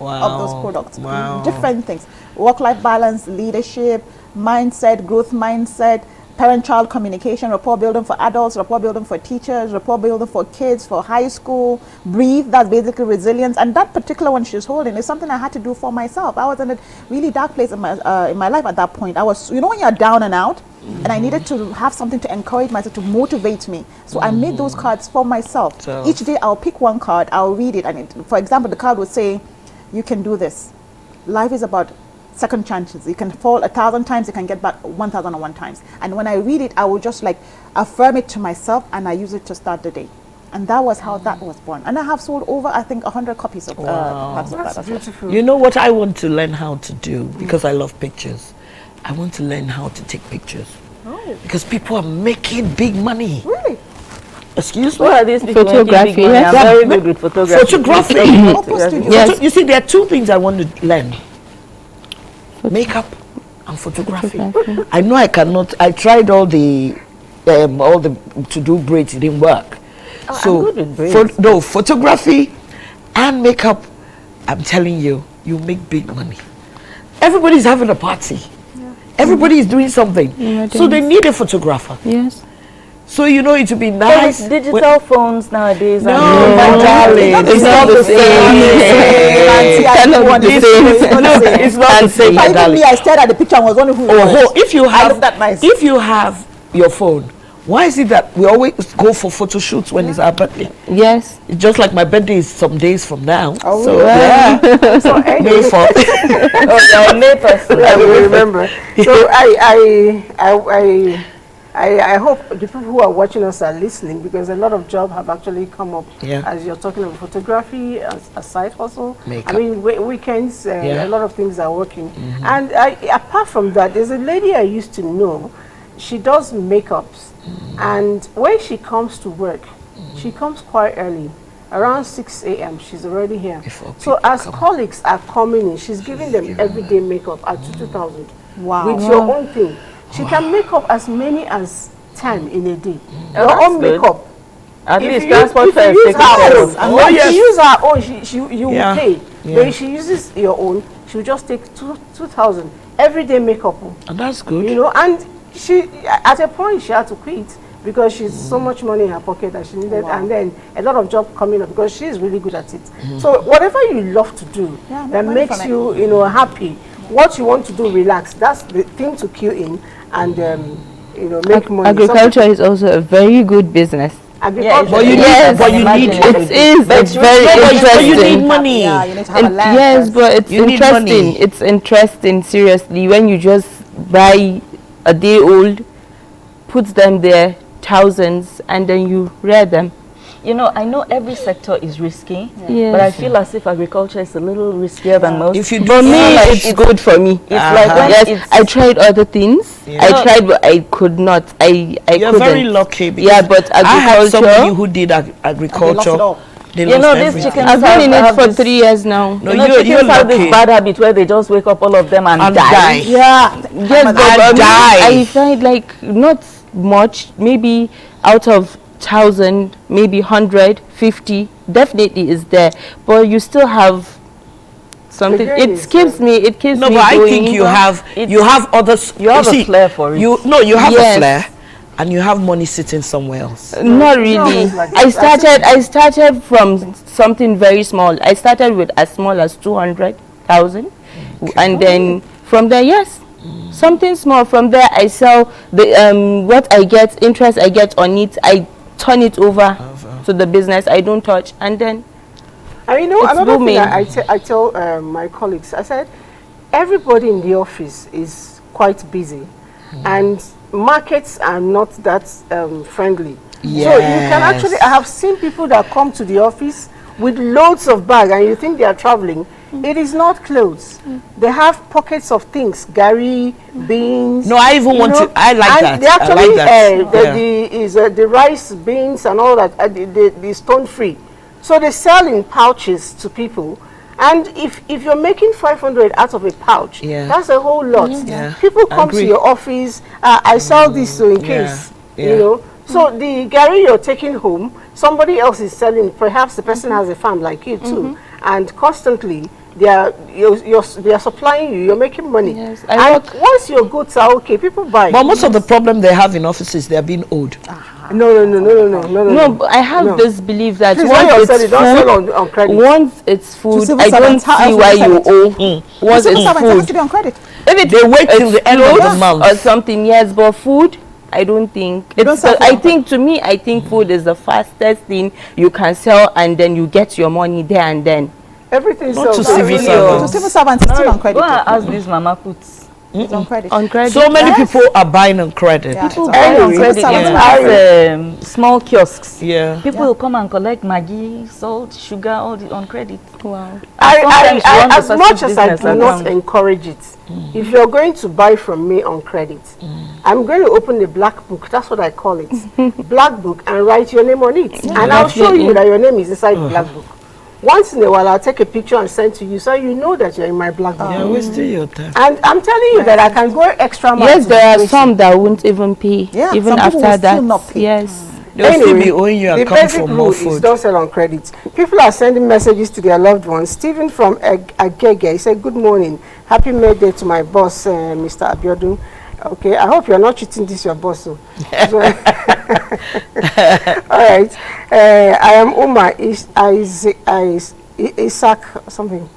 of those products. Different things: work-life balance, leadership, mindset, growth mindset, parent-child communication, rapport building for adults, rapport building for teachers, rapport building for kids, for high school. Breathe, that's basically resilience. And that particular one she's holding is something I had to do for myself. I was in a really dark place in my life at that point. I was, when you're down and out, and I needed to have something to encourage myself, to motivate me. So I made those cards for myself. So each day I'll pick one card, I'll read it, and for example, the card would say, you can do this. Life is about second chances. You can fall 1,000 times, you can get back 1,001 times. And when I read it, I will just like affirm it to myself, and I use it to start the day. And that was how that was born. And I have sold over, I think, 100 copies of parts of that.
That's beautiful.
You know what I want to learn how to do, because I love pictures. I want to learn how to take pictures. Because people are making big money.
Really?
Excuse me?
What are these people
Photography,
making big money?
yes.
I'm very good with photography.
Photography.
Yes.
You see, there are two things I want to learn. Makeup and photography. I know I cannot. I tried all the to do braids. It didn't work. So
I'm good with braids.
Photography and makeup. I'm telling you, you make big money. Everybody's having a party. Everybody is doing something. So they need a photographer.
Yes.
So it would be nice.
So with digital phones nowadays.
No, my darling, it's not the same. It's not the same, my darling.
I stared at the picture and was wondering who it was.
If you
I looked that nice.
If you have your phone, Why is it that we always go for photo shoots when it's our birthday?
Yes.
It's just like my birthday is some days from now.
Oh,
so yeah.
So anyway,
May 4th.
Oh, you're a May person.
I will remember. So I hope the people who are watching us are listening, because a lot of jobs have actually come up as you're talking about photography, as a side hustle.
Makeup.
I mean, weekends, a lot of things are working. And apart from that, there's a lady I used to know. She does makeups, and when she comes to work, she comes quite early. Around 6 a.m. she's already here. So as colleagues are coming in, she's giving them everyday makeup at 2,000.
Wow.
With your own thing. She can make up as many as 10 in a day.
Oh,
Your own
good.
makeup.
At
If
least
you
transport
use
fare is taken
her
care
own,
of.
and when she use her own, you will pay.
Yeah.
But if she uses your own, she will just take 2,000 everyday makeup.
And that's good.
You know, and she at a point she had to quit because she's so much money in her pocket that she needed, and then a lot of job coming up because she's really good at it. So whatever you love to do that makes you, happy, what you want to do, relax. That's the thing to queue in and make money.
Agriculture is also a very good business.
Agriculture.
But you need
It is. It's very
But
interesting.
you need money.
Yeah, you need to have a land.
Yes,
first.
but it's
You need
interesting.
money.
It's interesting, seriously, when you just buy a day old, put them there, thousands, and then you rear them.
You know, I know every sector is risky,
Yes.
but I feel as if agriculture is a little riskier than most.
If you do
For me,
like
it's good for me.
It's like when
Yes,
it's
I tried other things.
Yeah.
I tried, but I could not. I
You're
couldn't.
very lucky. Because
Yeah, but
I had somebody
agriculture.
who did
And they lost
agriculture.
it all.
They
You
lost
know, these
everything.
chickens
I've been in it
have
for
this-
3 years now.
No,
You know,
you're
chickens have
lucky.
this bad habit where they just wake up all of them and
And
die.
die.
Yeah.
Yes, but
And die.
I find like not much, maybe out of 1,000, maybe 100, 50, definitely is there. But you still have something.
The game
It
is,
keeps me. It keeps
No,
me
but I
going.
think you have others.
You have a
see,
flair for it.
You have
Yes.
a flair, and you have money sitting somewhere else.
Not really.
like
I
that.
started from something very small. I started with as small as 200,000, and then from there, yes, something small. From there, I sell the what I get, interest I get on it. I turn it over to the business. I don't touch, and then
And you know,
It's
another
booming.
thing I tell my colleagues, I said, everybody in the office is quite busy, and markets are not that friendly. So you can actually, I have seen people that come to the office with loads of bags, and you think they are traveling. It is not clothes. They have pockets of things, gari, beans.
No, I even
you
want
know,
to. I like
and
that.
They actually,
I like that.
the rice, beans, and all that, the stone free. So they sell in pouches to people. And if you're making 500 out of a pouch, that's a whole lot.
Yeah.
People come to
Agree.
your office, I sell this so in case, you know. So the gari you're taking home, somebody else is selling. Perhaps the person has a farm like you too, and constantly they are supplying you. You're making money.
Yes,
and once your goods are okay, people buy.
But most of the problem they have in offices, they are being owed.
no. But I have this belief that
Please, when you're
once
selling,
it's
don't sell
food,
on credit.
once it's food,
civil
I don't
servants, how
see
else
why
will
you
they
owe. Once
Civil
it's
servants have to
food,
be on credit.
if it
They wait till
it's
the end of the
clothes
month.
or something, yes, but food, I don't think.
don't
It's
sell
the,
food
I
on
think to me, I think food is the fastest thing you can sell, and then you get your money there and then.
Everything
Not to
sells.
civil
So
servants.
civil servants is still on credit.
Go and ask this mama puts.
It's on credit.
On credit.
So many people are buying on credit.
Yeah,
People
it's
buy
on
on
credit.
credit.
Civil
Yeah.
servants
Have small kiosks.
Yeah.
People will come and collect Maggi, salt, sugar, all the on credit.
Wow.
Sometimes you want
As
the
much
person's
as I
business
do not
account.
encourage it, if you're going to buy from me on credit, I'm going to open a black book. That's what I call it, black book, and write your name on it, and I'll show you that your name is inside the black book. Once in a while, I'll take a picture and send to you, so you know that you're in my black book.
Yeah, wasting your time.
And I'm telling you that I can go extra mile.
Yes,
to
there are
situation.
some that won't even pay.
Yeah,
even
some people
after
will
that.
still not pay.
Yes.
They'll still be owing you and
the
come
basic
for
rule
more
is
food.
don't sell on credit. People are sending messages to their loved ones. Stephen from Agege, he said, "Good morning, happy May Day to my boss, Mr. Abiodun." Okay, I hope you're not cheating this your boss. So. All right, I am Umar Isaac something.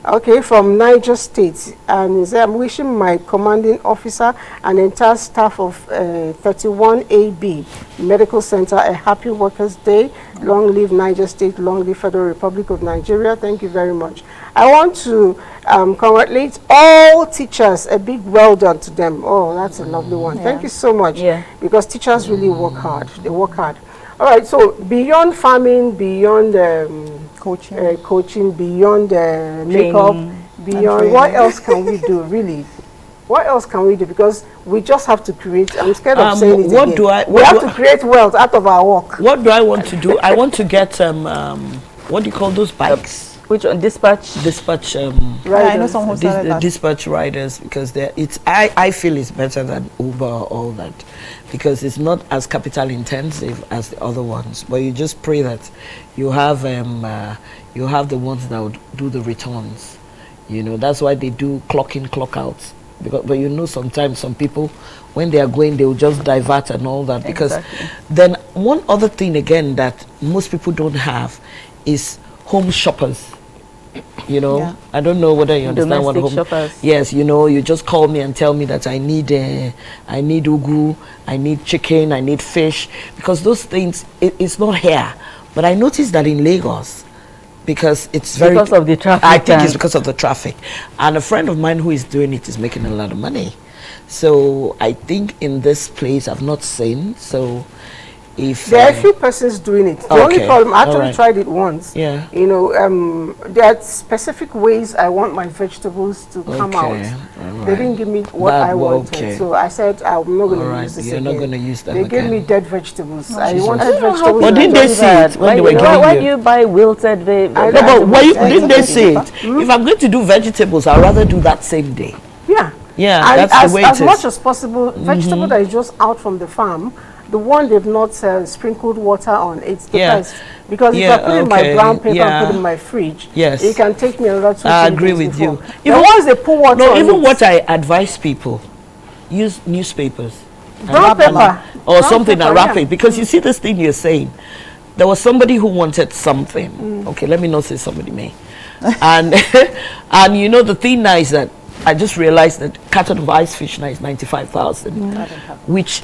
Okay, from Niger State, and he said, I'm wishing my commanding officer and entire staff of 31AB Medical Center a happy Workers' Day. Long live Niger State, long live Federal Republic of Nigeria. Thank you very much. I want to congratulate all teachers. A big well done to them. Oh, that's a lovely one. Thank you so much. Because teachers really work hard. They work hard. All right, so beyond farming, beyond coaching, beyond makeup, beyond what else can we do, really? What else can we do? Because we just have to create. I'm scared of saying it again. We have to create wealth out of our work.
What do I want to do? I want to get what do you call those bikes?
Which one? Dispatch?
Dispatch.
I know someone who started that.
Dispatch riders, because I feel it's better than Uber or all that, because it's not as capital intensive as the other ones. But you just pray that you have the ones that would do the returns. You know, that's why they do clock in, clock out. But you know, sometimes some people, when they are going, they will just divert and all that. Because then one other thing again that most people don't have is home shoppers. You know, I don't know whether you understand what home shoppers. Yes, you know, you just call me and tell me that I need ugu, I need chicken, I need fish, because those things it's not here. But I noticed that in Lagos, because it's very
because of the traffic.
I think it's because of the traffic, and a friend of mine who is doing it is making a lot of money. So I think in this place I've not seen. So if
there are a few persons doing it. The only problem, I actually tried it once.
Yeah.
You know, there are specific ways I want my vegetables to come out. They didn't give me what I wanted. So I said, I'm not going to use this again.
You're not going to use them
They
again.
gave me dead vegetables.
Oh,
I wanted vegetables.
But didn't they see it when they were giving you?
Why do you buy wilted vegetables?
No, but didn't they see it? If I'm going to do vegetables, I'd rather do that same day.
Yeah.
Yeah, and that's the way it is.
As much as possible, vegetable that is just out from the farm, the one they've not sprinkled water on, it's the best. Because if I put in my brown paper and put in my fridge, it can take me another 2 days.
I agree with you.
Even once they pour water on
even what I advise people, use newspapers.
Brown paper.
Or something and wrap it. Because you see this thing you're saying, there was somebody who wanted something. Okay, let me not say somebody may. And and you know the thing now is that I just realized that carton of ice fish now is 95,000, which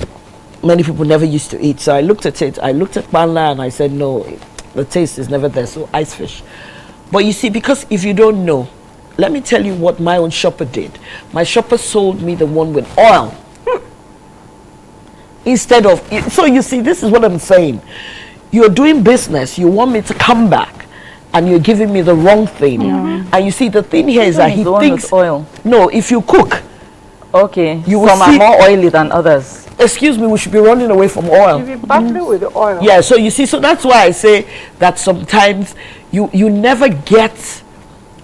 many people never used to eat. So I looked at it. I looked at banla and I said, no, the taste is never there. So ice fish. But you see, because if you don't know, let me tell you what my own shopper did. My shopper sold me the one with oil. Instead of, so you see, this is what I'm saying. You're doing business. You want me to come back. And you're giving me the wrong thing. And you see, the thing here is that he thinks oil. No, if you cook, you will
some are more oily than others.
Excuse me, we should be running away from oil.
You be battling with the oil.
Yeah, so you see, so that's why I say that sometimes you never get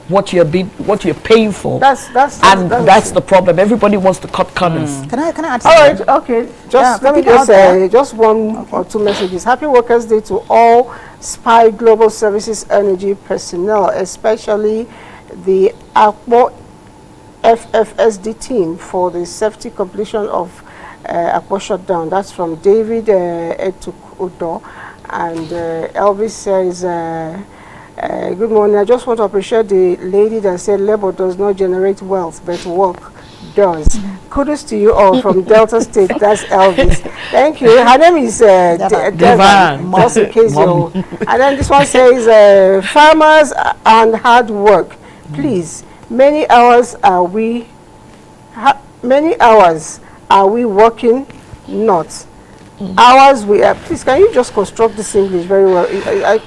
what you're paying for. That's the problem. Everybody wants to cut corners.
Can I add
something? All right, okay. Just let me just say just one or two messages. Happy Workers' Day to all SPY Global Services Energy personnel, especially the Akpo FFSD team for the safety completion of Akpo shutdown. That's from David Etukudo. And Elvis says, good morning. I just want to appreciate the lady that said labor does not generate wealth, but work does. Kudos to you all from Delta State. That's Elvis. Thank you. Her name is Devan. Just in case you. And then this one says, farmers and hard work. Please, many hours are we working? Not. Hours we are. Please, can you just construct this English very well?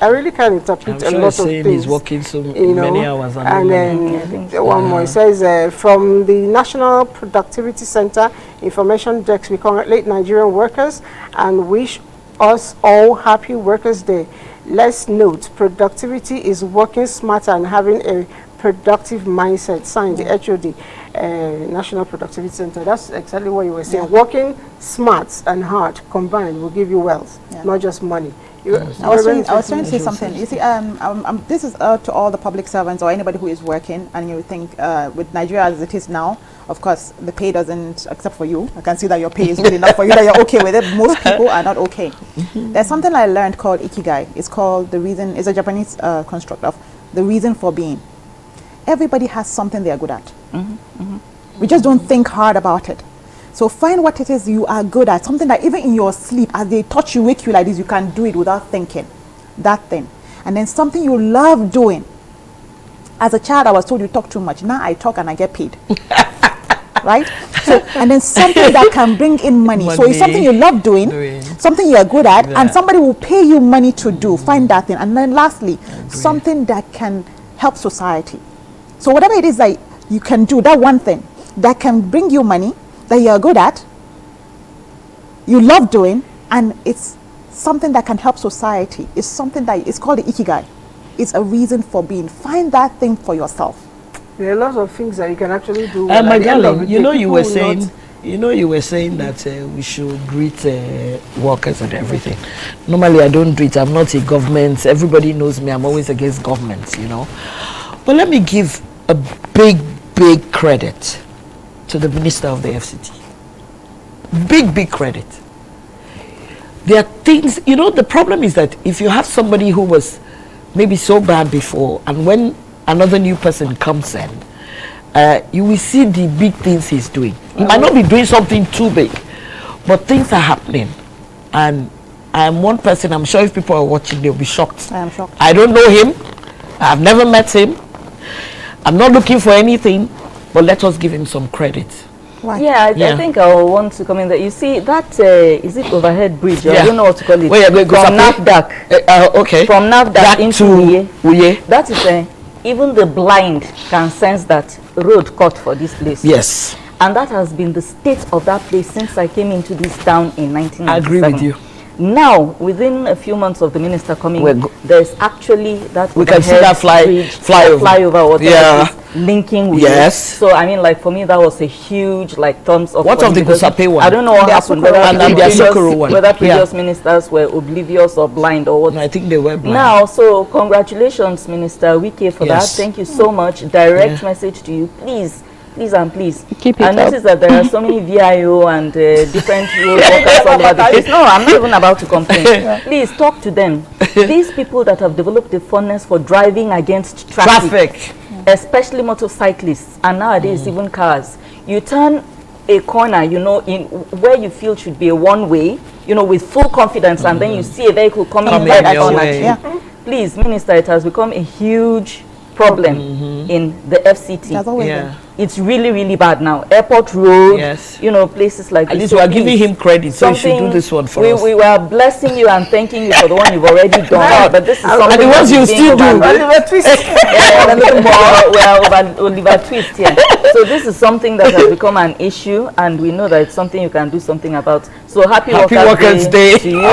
I really can interpret a lot of things.
He's working so many hours.
And then one more. It says, from the National Productivity Center Information Desk, we congratulate Nigerian workers and wish us all happy Workers' Day. Let's note, productivity is working smarter and having a productive mindset. Signed, the HOD. National Productivity Center. That's exactly what you were saying. Working smart and hard combined will give you wealth, not just money.
I was trying to say something. You see, this is to all the public servants or anybody who is working, and you think with Nigeria as it is now, of course, the pay doesn't, except for you. I can see that your pay is good enough for you, that you're okay with it. Most people are not okay. There's something I learned called Ikigai. It's called the reason, it's a Japanese construct of the reason for being. everybody has something they are good at. We just don't think hard about it. So find what it is you are good at, something that even in your sleep, as they touch you, wake you like this, you can do it without thinking. That thing. And then something you love doing. As a child, I was told you talk too much. Now I talk and I get paid. Right? So, and then something that can bring in money. So it's something you love doing, something you are good at, and somebody will pay you money to do. Find that thing. And then lastly, something that can help society. So whatever it is that you can do, that one thing that can bring you money, that you are good at, you love doing, and it's something that can help society. It's something that is called the ikigai. It's a reason for being. Find that thing for yourself.
There are lots of things that you can actually do.
My darling, you know you were saying that we should greet workers and everything. Normally I don't do it. I'm not a government. Everybody knows me. I'm always against government, you know. But let me give a big credit to the Minister of the FCT. Big credit. There are things, you know, the problem is that if you have somebody who was maybe so bad before, and when another new person comes in, you will see the big things he's doing. He might not be doing something too big, but things are happening. And I am one person, I'm sure if people are watching, they'll be shocked.
I am shocked.
I don't know him. I've never met him. I'm not looking for anything, but let us give him some credit.
Why?
Yeah, I think I want to come in there. You see, that is it overhead bridge? I don't know what to call it.
Where you're going to
from NAFDAC.
Okay.
From NAFDAC into
Uye.
That is even the blind can sense that road cut for this place.
Yes.
And that has been the state of that place since I came into this town in 1997.
I agree with you.
Now, within a few months of the minister coming, there's actually that
we can see that flyover,
whatever linking with
yes.
So I mean, like for me, that was a huge thumbs up.
What of the Kusape one?
I don't know what happened, whether previous ministers were oblivious or blind or what.
No, I think they were blind.
Now, so congratulations, Minister Wike, for that. Thank you so much. Direct message to you, please and please.
Keep it
I notice that there are so many VIO and different road workers all over the place. No, I'm not even about to complain. Please talk to them. These people that have developed the fondness for driving against traffic. Especially motorcyclists and nowadays even cars. You turn a corner, you know, in where you feel should be a one-way, you know, with full confidence, and then you see a vehicle coming right at you. Please, Minister, it has become a huge problem in the FCT. It's really bad now. Airport Road, you know, places like
at
this.
least we are giving him credit, so you should do this one for us.
We were blessing you and thanking you for the one you've already done. But this is something
and the ones you still do.
Oliver Twist.
A little more. We are over Oliver Twist here. So this is something that has become an issue, and we know that it's something you can do something about. So happy Workers' Day to you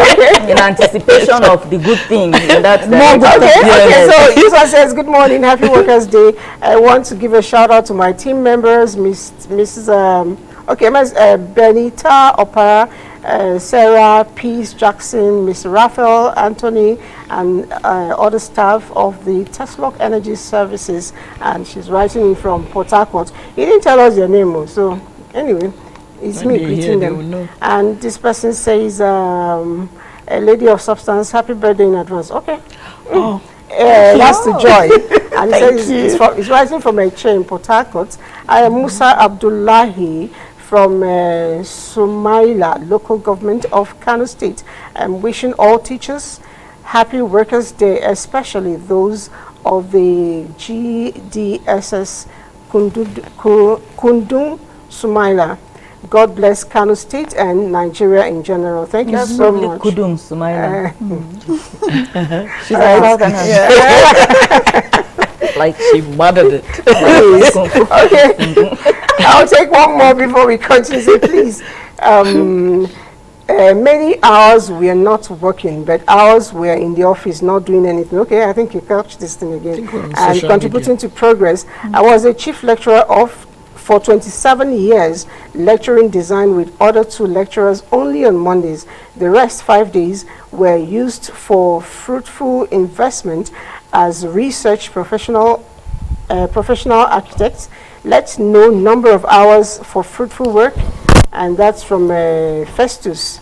in anticipation of the good thing.
Okay, so this one says, good morning, happy Workers' Day. I want to give a shout out to my team members, Mrs. Benita Opa, Sarah, Peace Jackson, Mr. Raphael, Anthony, and other staff of the Tesla Energy Services. And she's writing from Port Harcourt. He didn't tell us your name, so anyway. It's me greeting them. And this person says, a lady of substance, happy birthday in advance. Okay. That's the joy. And he says it's rising from a chain, Port Harcourt. I am Musa Abdullahi from Sumaila, local government of Kano State. I'm wishing all teachers happy Workers' Day, especially those of the GDSS Kundung Sumaila. God bless Kano State and Nigeria in general. Thank you so much.
Kudum Sumaila.
She's
like she murdered it.
Okay. I'll take one more before we continue. So please. Many hours we are not working, but hours we are in the office not doing anything. Okay, I think you catch this thing again. And contributing to progress. I was a chief lecturer for 27 years, lecturing design with other 2 lecturers only on Mondays. The rest 5 days were used for fruitful investment as research professional architects. Let's know number of hours for fruitful work, and that's from Festus.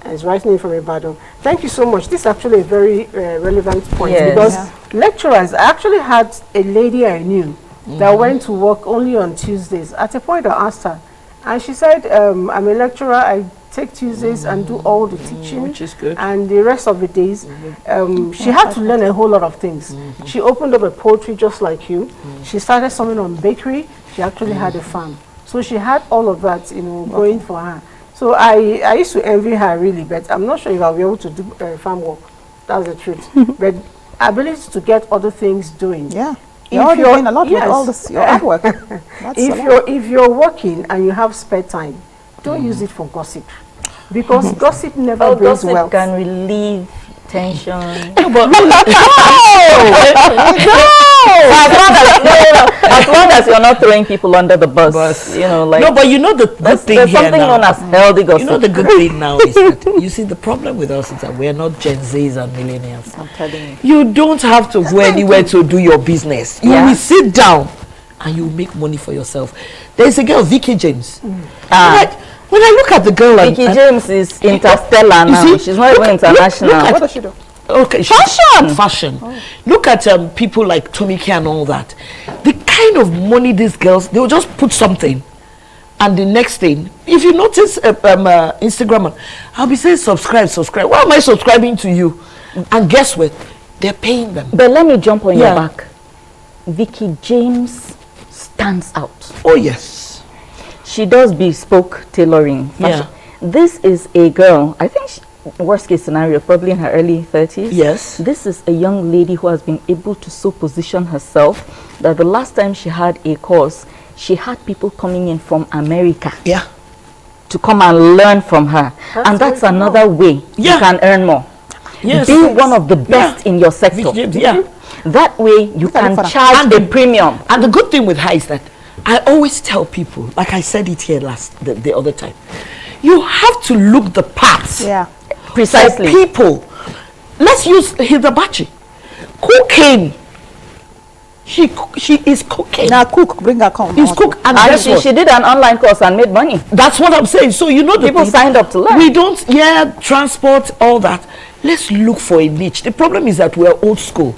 Is writing in from Ibadan. Thank you so much. This is actually a very relevant point because lecturers, I actually had a lady I knew that went to work only on Tuesdays. At a point, I asked her, and she said, I'm a lecturer. I take Tuesdays and do all the teaching,
which is good.
And the rest of the days, she had to learn a whole lot of things. She opened up a poultry just like you. She started something on bakery. She actually had a farm. So she had all of that, going for her. So I used to envy her really, but I'm not sure if I'll be able to do farm work. That's the truth. But ability to get other things doing.
Yeah. You're doing a lot with all this, your artwork.
If you're working and you have spare time, don't use it for gossip. Because gossip never brings
gossip
wealth.
can relieve tension.
No, but
As long as you're not throwing people under the bus, like.
No, but the good thing
there's
here
something
now.
known as healthy gossip.
The good thing now is that, you see, the problem with us is that we're not Gen Zs and millennials.
I'm telling
You don't have to go anywhere to do your business. You will sit down and you make money for yourself. There's a girl, Vicky James. When I look at the girl,
Vicky James is interstellar now.
see,
She's not even international.
what does she do?
Okay, fashion. Look at people like Tomike and all that. The kind of money these girls, they will just put something, and the next thing, if you notice Instagram, I'll be saying subscribe. Why am I subscribing to you? And guess what? They're paying them.
But let me jump on your back. Vicky James stands out.
Oh yes,
she does bespoke tailoring.
Yeah.
This is a girl, I think worst case scenario, probably in her early 30s.
Yes.
This is a young lady who has been able to so position herself that the last time she had a course, she had people coming in from America.
Yeah.
To come and learn from her. That's another way you can earn more.
Yes.
Be one of the best in your sector. That way you can charge a premium.
And the good thing with her is that I always tell people, like I said it here the other time, you have to look the parts.
Yeah.
Precisely.
For people. Let's use Hidabachi. Cooking. She is cooking.
Now bring her come.
She's cook, and
she did an online course and made money.
That's what I'm saying. So the
people signed up to learn.
We don't, transport, all that. Let's look for a niche. The problem is that we're old school.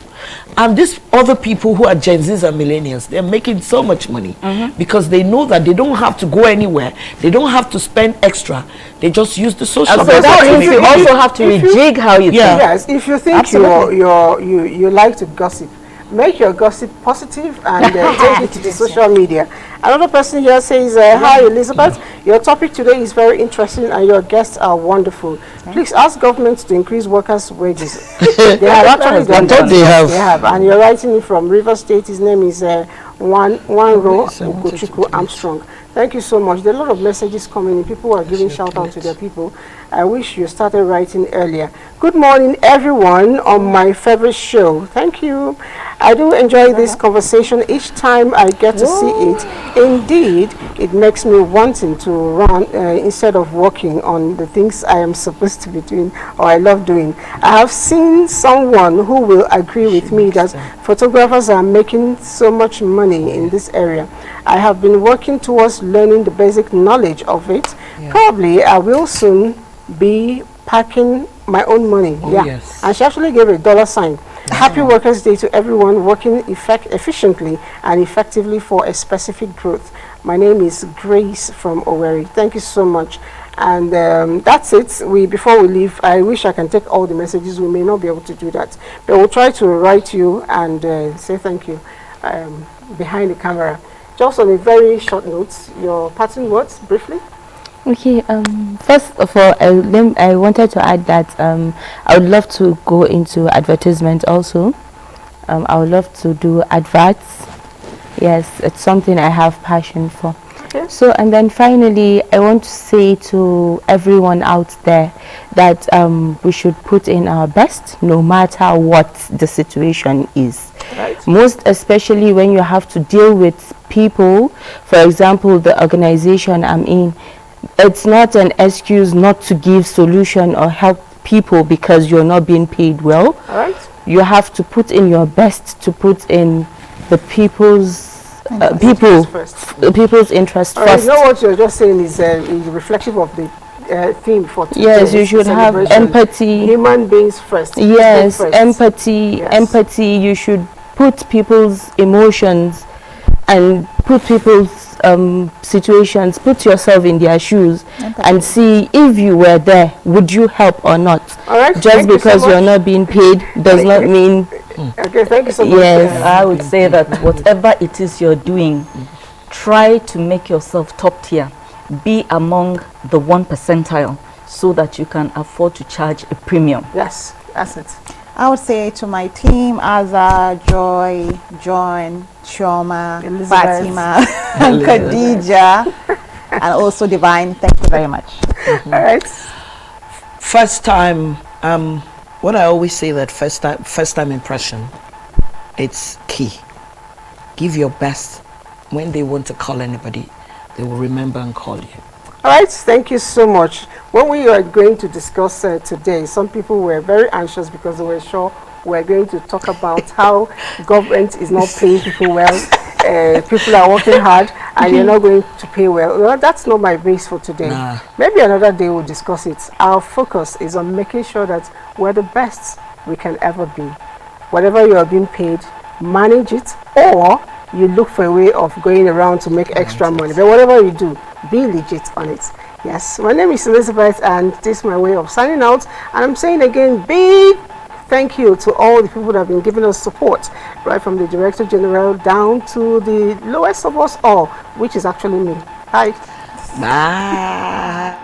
And these other people who are Gen Zs and millennials, they're making so much money because they know that they don't have to go anywhere. They don't have to spend extra. They just use the social media.
So that means you also have to rejig how you think.
Yes, if you think you like to gossip, make your gossip positive and take it to the social media. Another person here says, hi Elizabeth, your topic today is very interesting and your guests are wonderful. Please ask government to increase workers' wages. They have actually done that.
They have.
And you're writing from River State. His name is Wanro Ugochukwu Armstrong. Thank you so much. There are a lot of messages coming in. People are giving shout out to their people. I wish you started writing earlier. Good morning, everyone, on my favorite show. Thank you. I do enjoy this conversation each time I get to see it. Indeed, it makes me wanting to run instead of working on the things I am supposed to be doing or I love doing. I have seen someone who will agree with me that photographers are making so much money in this area. I have been working towards learning the basic knowledge of it. Probably I will soon be packing my own money.
Yes.
And she actually gave a dollar sign. Happy Workers' Day to everyone working efficiently and effectively for a specific growth. My name is Grace from Owerri. Thank you so much. And that's it. Before we leave, I wish I can take all the messages. We may not be able to do that, but we'll try to write you and say thank you behind the camera. Just on a very short note, your parting words briefly.
Okay, first of all, I wanted to add that I would love to go into advertisement also. I would love to do adverts. Yes, it's something I have passion for. Okay. So, and then finally, I want to say to everyone out there that we should put in our best no matter what the situation is. Right. Most especially when you have to deal with people. For example, the organization I'm in, it's not an excuse not to give solution or help people because you're not being paid well.
All right.
You have to put in your best to put in the people's people's interest first.
You know what you're just saying is reflective of the theme for today.
Yes, you should have empathy.
Human beings first.
Yes,
first.
empathy.
Yes.
Empathy. You should put people's emotions and put people's situations, put yourself in their shoes and see if you were there, would you help or not?
All right,
just because you're not being paid does not mean.
Okay, thank you so much.
Yes, I would say that whatever it is you're doing, try to make yourself top tier. Be among the 1 percentile so that you can afford to charge a premium.
Yes, that's it.
I would say to my team, Azza, Joy, John, Chioma,
Elizabeth.
Fatima, and Khadija, and also Divine, thank you very much.
All right.
First time, what I always say that first time impression, it's key. Give your best. When they want to call anybody, they will remember and call you.
All right, thank you so much. When we are going to discuss today, some people were very anxious because they were sure we're going to talk about how government is not paying people well, people are working hard, and you're not going to pay well. Well, that's not my base for today.
Nah.
Maybe another day we'll discuss it. Our focus is on making sure that we're the best we can ever be. Whatever you are being paid, manage it, or you look for a way of going around to make extra money. But whatever you do, be legit on it. Yes, my name is Elizabeth, and this is my way of signing out. And I'm saying again, big thank you to all the people that have been giving us support, right from the Director General down to the lowest of us all, which is actually me. Bye.
Bye.